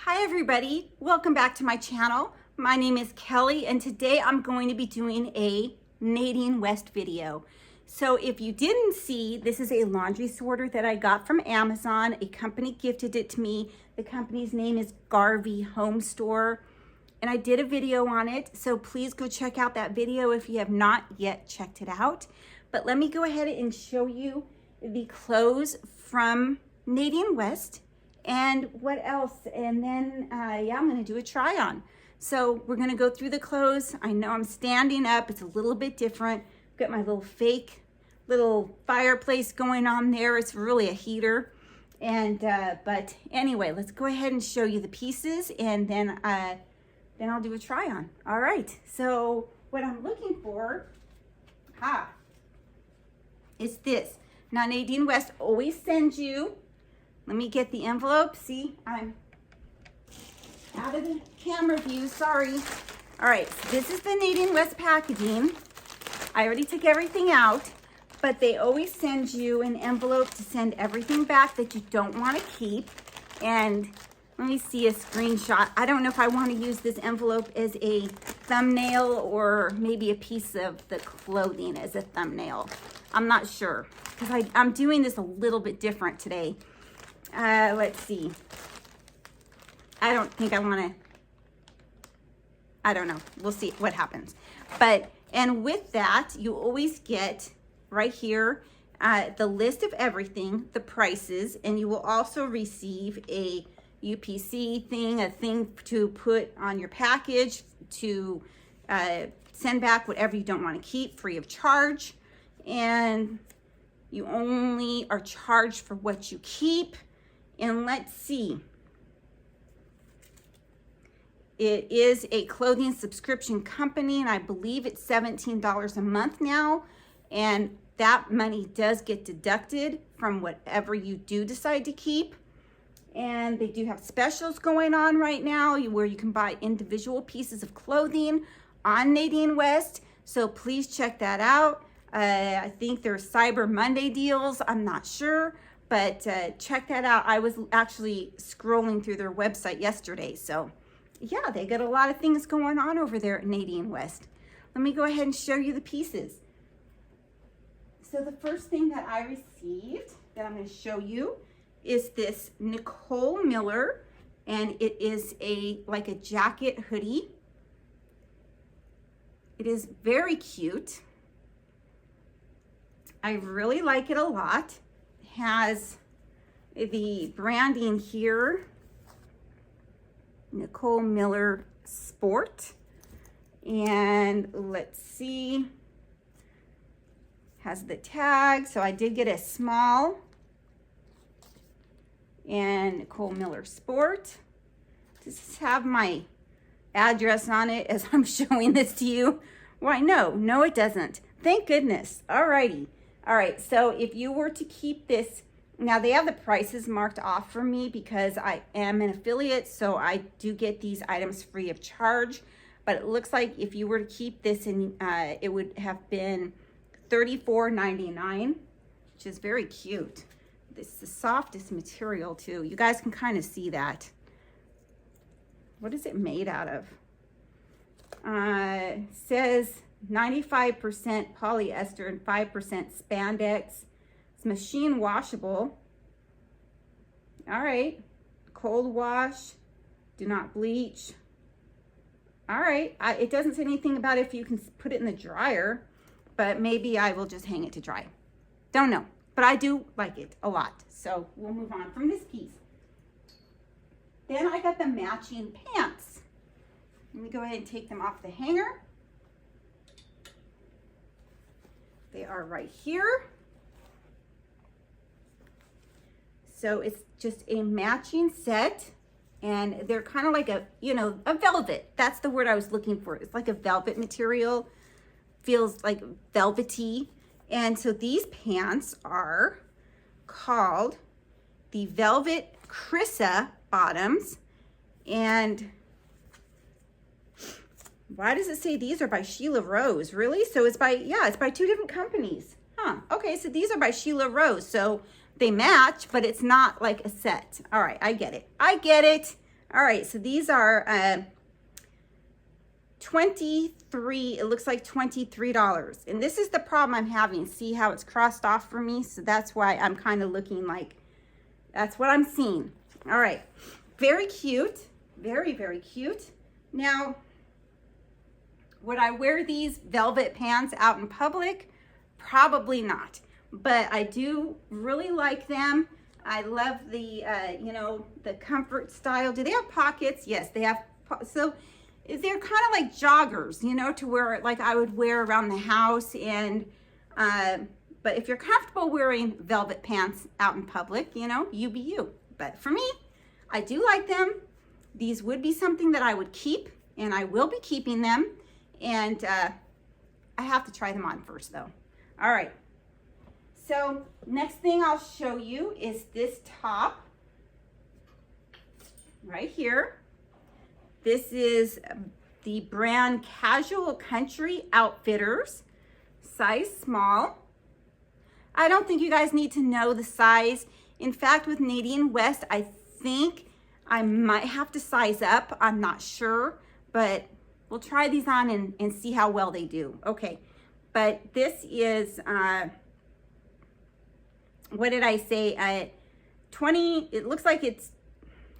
Hi everybody, welcome back to my channel. My name is Kelly and today I'm going to be doing a Nadine West video. So if you didn't see, this is a laundry sorter that I got from Amazon. A company gifted it to me. The company's name is Garvey Home Store and I did a video on it. So please go check out that video if you have not yet checked it out. But let me go ahead and show you the clothes from Nadine West. And what else? And then, yeah, I'm gonna do a try on. So we're gonna go through the clothes. I know I'm standing up, it's a little bit different. Got my little fake little fireplace going on there. It's really a heater. And, but anyway, let's go ahead and show you the pieces and then I'll do a try on. All right, so what I'm looking for, is this. Now Nadine West always sends you, let me get the envelope. See, I'm out of the camera view, sorry. All right, so this is the Nadine West packaging. I already took everything out, but they always send you an envelope to send everything back that you don't want to keep. And let me see a screenshot. I don't know if I want to use this envelope as a thumbnail or maybe a piece of the clothing as a thumbnail. I'm not sure because I'm doing this a little bit different today. Let's see. I don't think I want to, I don't know. We'll see what happens. But, and with that, you always get right here, the list of everything, the prices, and you will also receive a UPC thing, a thing to put on your package to send back whatever you don't want to keep free of charge. And you only are charged for what you keep. And let's see, it is a clothing subscription company and I believe it's $17 a month now. And that money does get deducted from whatever you do decide to keep. And they do have specials going on right now where you can buy individual pieces of clothing on Nadine West. So please check that out. I think there's Cyber Monday deals, I'm not sure, but check that out. I was actually scrolling through their website yesterday. So yeah, they got a lot of things going on over there at Nadine West. Let me go ahead and show you the pieces. So the first thing that I received that I'm going to show you is this Nicole Miller, and it is like a jacket hoodie. It is very cute. I really like it a lot. It has the branding here, Nicole Miller Sport. And let's see, has the tag. So I did get a small and Nicole Miller Sport. Does this have my address on it as I'm showing this to you? Why, no, it doesn't. Thank goodness. Alrighty. All right, so if you were to keep this, now they have the prices marked off for me because I am an affiliate, so I do get these items free of charge. But it looks like if you were to keep this, in, it would have been $34.99, which is very cute. This is the softest material too. You guys can kind of see that. What is it made out of? It says 95% polyester and 5% spandex. It's machine washable. All right, cold wash, do not bleach. All right, it doesn't say anything about if you can put it in the dryer, but maybe I will just hang it to dry. Don't know, but I do like it a lot. So we'll move on from this piece. Then I got the matching pants. Let me go ahead and take them off the hanger. They are right here. So it's just a matching set and they're kind of like a velvet. That's the word I was looking for. It's like a velvet material, feels like velvety. And so these pants are called the Velvet Crissa bottoms. And why does it say these are by Sheila Rose? Really? So it's by, yeah, it's by two different companies. Huh. Okay, so these are by Sheila Rose. So they match, but it's not like a set. All right, I get it. I get it. All right, so these are 23, it looks like $23. And this is the problem I'm having. See how it's crossed off for me? So that's why I'm kind of looking like, that's what I'm seeing. All right, very cute, very, very cute. Now, would I wear these velvet pants out in public? Probably not, but I do really like them. I love the, you know, the comfort style. Do they have pockets? Yes, they have. So they're kind of like joggers, you know, to wear like I would wear around the house. And, but if you're comfortable wearing velvet pants out in public, you know, you be you. But for me, I do like them. These would be something that I would keep, and I will be keeping them. And I have to try them on first though. All right. So next thing I'll show you is this top right here. This is the brand Casual Country Outfitters, size small. I don't think you guys need to know the size. In fact, with Nadine West, I think I might have to size up. I'm not sure, but we'll try these on and see how well they do. Okay, but this is, what did I say? 20, it looks like it's,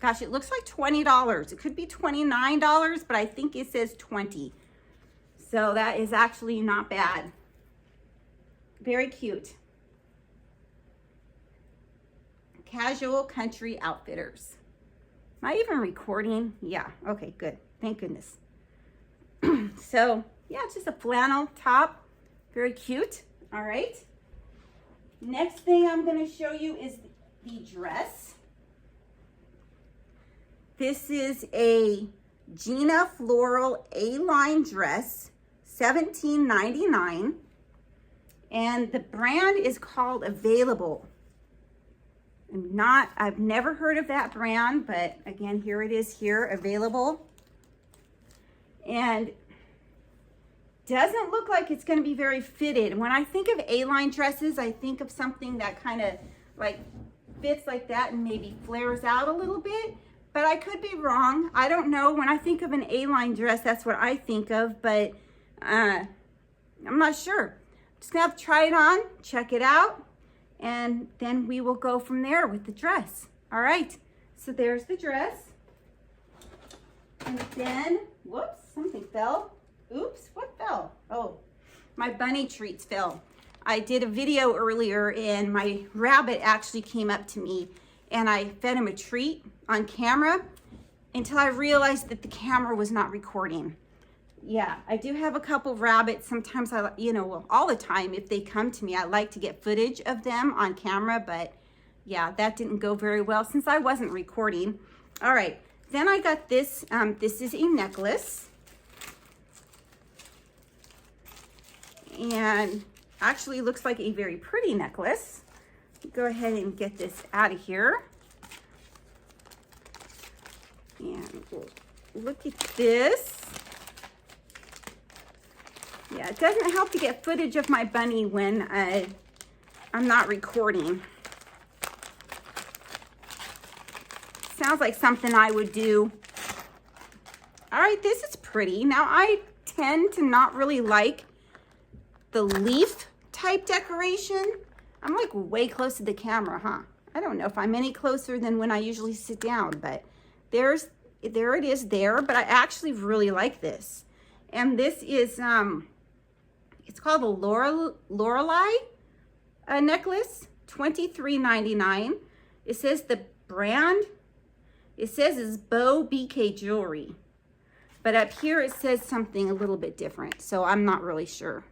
gosh, it looks like $20. It could be $29, but I think it says 20. So that is actually not bad. Very cute. Casual Country Outfitters. Am I even recording? Yeah, okay, good. Thank goodness. So, yeah, it's just a flannel top. Very cute. All right. Next thing I'm going to show you is the dress. This is a Gina Floral A-line dress, $17.99. And the brand is called Available. I've never heard of that brand, but again, here it is here, Available. And doesn't look like it's going to be very fitted. When I think of A-line dresses, I think of something that kind of like fits like that and maybe flares out a little bit, but I could be wrong. I don't know. When I think of an A-line dress, that's what I think of, but I'm not sure. Just gonna have to try it on, check it out, and then we will go from there with the dress. All right, so there's the dress. And then, whoops, something fell. Oops, what fell? Oh, my bunny treats fell. I did a video earlier and my rabbit actually came up to me and I fed him a treat on camera until I realized that the camera was not recording. Yeah, I do have a couple rabbits. Sometimes I, you know, well, all the time if they come to me, I like to get footage of them on camera, but yeah, that didn't go very well since I wasn't recording. All right, then I got this. This is a necklace. And actually looks like a very pretty necklace. Go ahead and get this out of here. And we'll look at this. Yeah, it doesn't help to get footage of my bunny when I'm not recording. Sounds like something I would do. All right, this is pretty. Now, I tend to not really like the leaf type decoration. I'm like way close to the camera, huh? I don't know if I'm any closer than when I usually sit down, but there it is there, but I actually really like this. And this is, it's called a Lorelei necklace, $23.99. It says the brand, it says is Bow BK Jewelry, but up here it says something a little bit different, so I'm not really sure.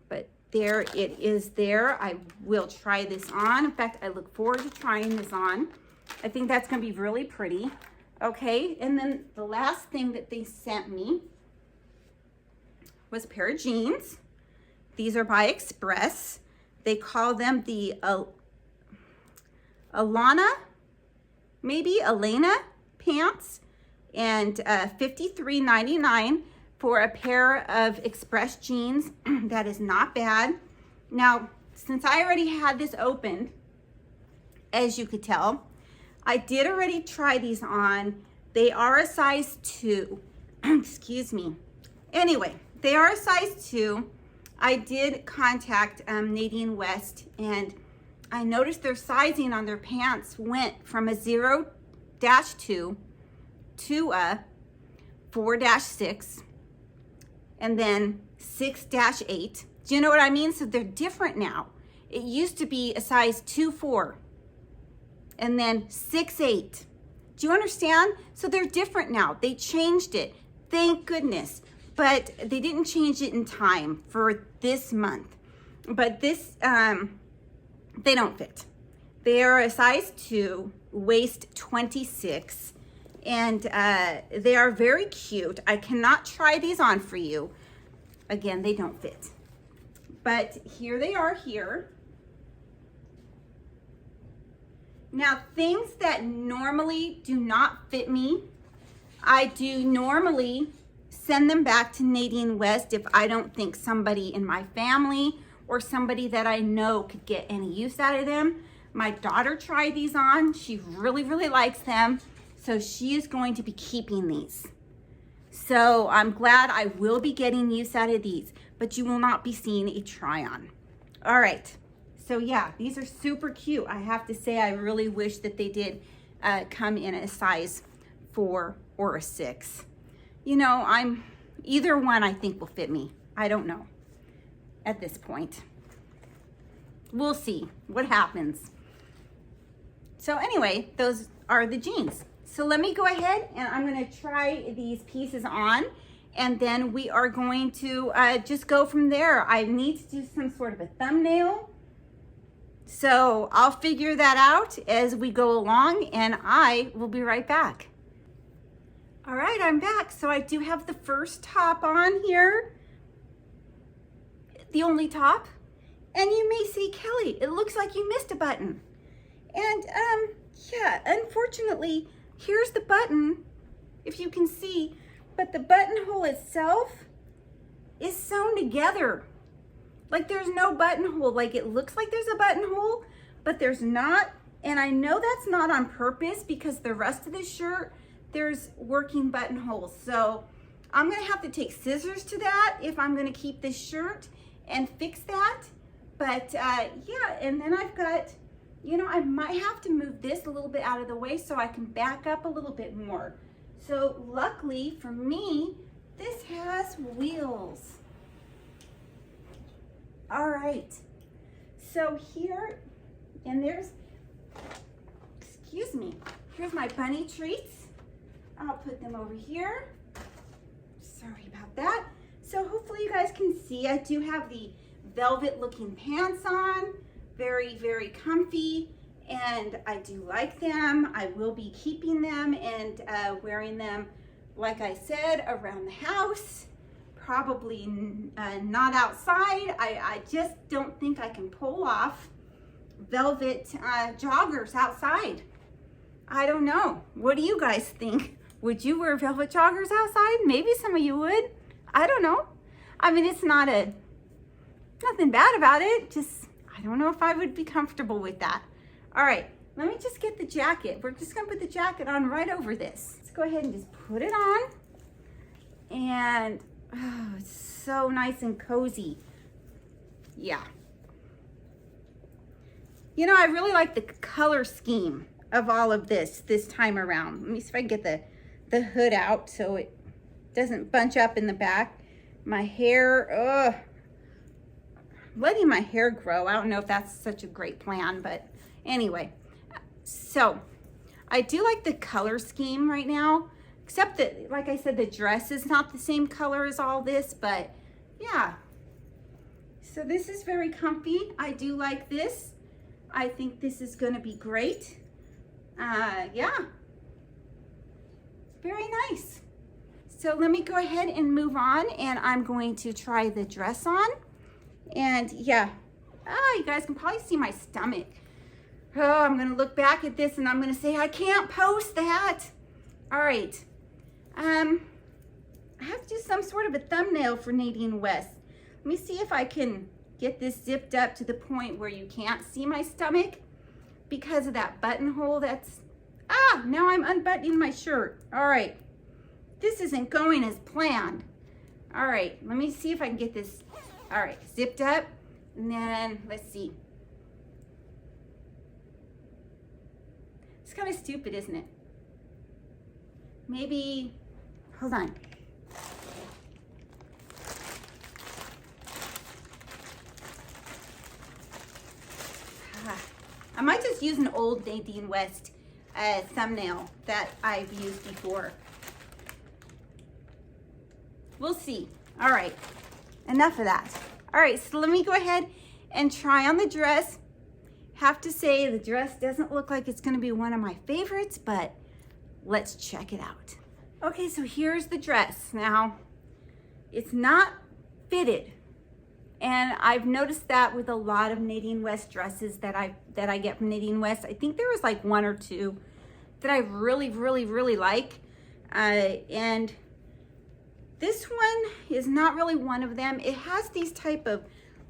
But there it is there. I will try this on. In fact, I look forward to trying this on. I think that's gonna be really pretty. Okay, and then the last thing that they sent me was a pair of jeans. These are by Express. They call them the Elena pants, and $53.99 for a pair of Express jeans. That is not bad. Now, since I already had this opened, as you could tell, I did already try these on. They are a size 2. Excuse me. Anyway, they are a size 2. I did contact Nadine West, and I noticed their sizing on their pants went from a 0-2 to a 4-6 and then 6-8. Do you know what I mean? So they're different now. It used to be a size 2-4 and then 6-8. Do you understand? So they're different now. They changed it. Thank goodness. But they didn't change it in time for this month. But this, they don't fit. They are a size 2, waist 26, and they are very cute. I cannot try these on for you. Again, they don't fit. But here they are here. Now, things that normally do not fit me, I do normally send them back to Nadine West if I don't think somebody in my family or somebody that I know could get any use out of them. My daughter tried these on. She really, really likes them. So she is going to be keeping these. So I'm glad I will be getting use out of these, but you will not be seeing a try-on. All right. So yeah, these are super cute. I have to say, I really wish that they did come in a size 4 or a 6. You know, either one I think will fit me. I don't know at this point. We'll see what happens. So anyway, those are the jeans. So let me go ahead and I'm gonna try these pieces on, and then we are going to just go from there. I need to do some sort of a thumbnail. So I'll figure that out as we go along, and I will be right back. All right, I'm back. So I do have the first top on here, the only top. And you may see, Kelly, it looks like you missed a button. And yeah, unfortunately, here's the button, if you can see, but the buttonhole itself is sewn together. Like there's no buttonhole. Like it looks like there's a buttonhole, but there's not. And I know that's not on purpose because the rest of the shirt, there's working buttonholes. So I'm gonna have to take scissors to that if I'm gonna keep this shirt and fix that. But yeah, and then I've got, you know, I might have to move this a little bit out of the way so I can back up a little bit more. So luckily for me, this has wheels. All right, so here, and there's, excuse me, here's my bunny treats. I'll put them over here. Sorry about that. So hopefully you guys can see, I do have the velvet looking pants on, very, very comfy, and I do like them. I will be keeping them and wearing them, like I said, around the house. Probably not outside. I just don't think I can pull off velvet joggers outside. I don't know. What do you guys think? Would you wear velvet joggers outside? Maybe some of you would. I don't know. I mean, it's nothing bad about it. Just, I don't know if I would be comfortable with that. All right, let me just get the jacket. We're just gonna put the jacket on right over this. Let's go ahead and just put it on. And oh, it's so nice and cozy. Yeah. You know, I really like the color scheme of all of this time around. Let me see if I can get the hood out so it doesn't bunch up in the back. My hair, letting my hair grow. I don't know if that's such a great plan, but anyway. So I do like the color scheme right now. Except that, like I said, the dress is not the same color as all this, but yeah. So this is very comfy. I do like this. I think this is gonna be great. Yeah, very nice. So let me go ahead and move on, and I'm going to try the dress on. And yeah, you guys can probably see my stomach. Oh, I'm gonna look back at this and I'm gonna say, I can't post that. All right. I have to do some sort of a thumbnail for Nadine West. Let me see if I can get this zipped up to the point where you can't see my stomach because of that buttonhole that's Ah, now I'm unbuttoning my shirt. All right, this isn't going as planned. All right, let me see if I can get this, all right, zipped up. And then, let's see. It's kind of stupid, isn't it? Maybe, hold on. I might just use an old Nadine West thumbnail that I've used before. We'll see. All right, enough of that. All right, so let me go ahead and try on the dress. Have to say the dress doesn't look like it's gonna be one of my favorites, but let's check it out. Okay, so here's the dress. Now, it's not fitted. And I've noticed that with a lot of Nadine West dresses that I get from Nadine West. I think there was like one or two that I really like. And this one is not really one of them. It has these type of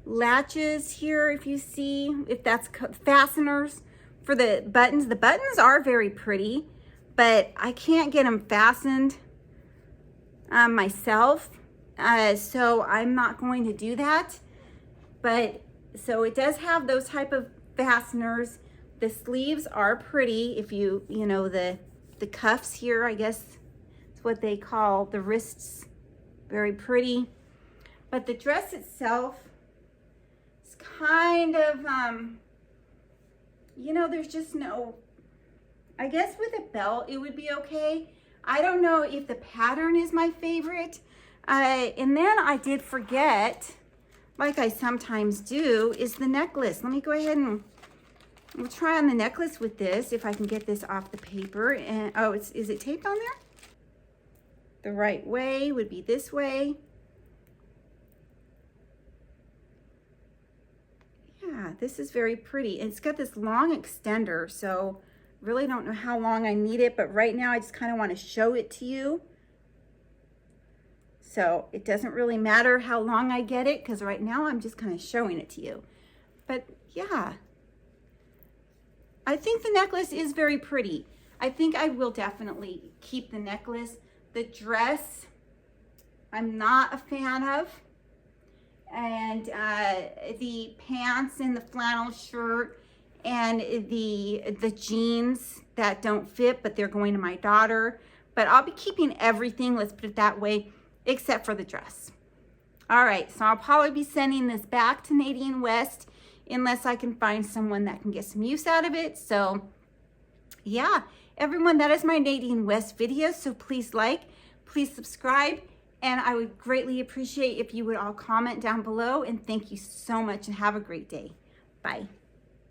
latches here, if you see, if that's fasteners for the buttons. The buttons are very pretty, but I can't get them fastened myself. So I'm not going to do that. But so it does have those type of fasteners. The sleeves are pretty. If you know, the cuffs here, I guess it's what they call the wrists, very pretty. But the dress itself is kind of, there's just no, I guess with a belt it would be okay. I don't know if the pattern is my favorite. And then I did forget, like I sometimes do, is the necklace. Let me go ahead and we'll try on the necklace with this, if I can get this off the paper. And oh, is it taped on there? The right way would be this way. Yeah, this is very pretty. And it's got this long extender, so really don't know how long I need it, but right now I just kind of want to show it to you. So it doesn't really matter how long I get it, because right now I'm just kind of showing it to you. But yeah, I think the necklace is very pretty. I think I will definitely keep the necklace. The dress, I'm not a fan of. And the pants and the flannel shirt and the jeans that don't fit, but they're going to my daughter. But I'll be keeping everything, let's put it that way, except for the dress. All right, so I'll probably be sending this back to Nadine West unless I can find someone that can get some use out of it. So yeah, everyone, that is my Nadine West video. So please like, please subscribe, and I would greatly appreciate if you would all comment down below. And thank you so much and have a great day. Bye.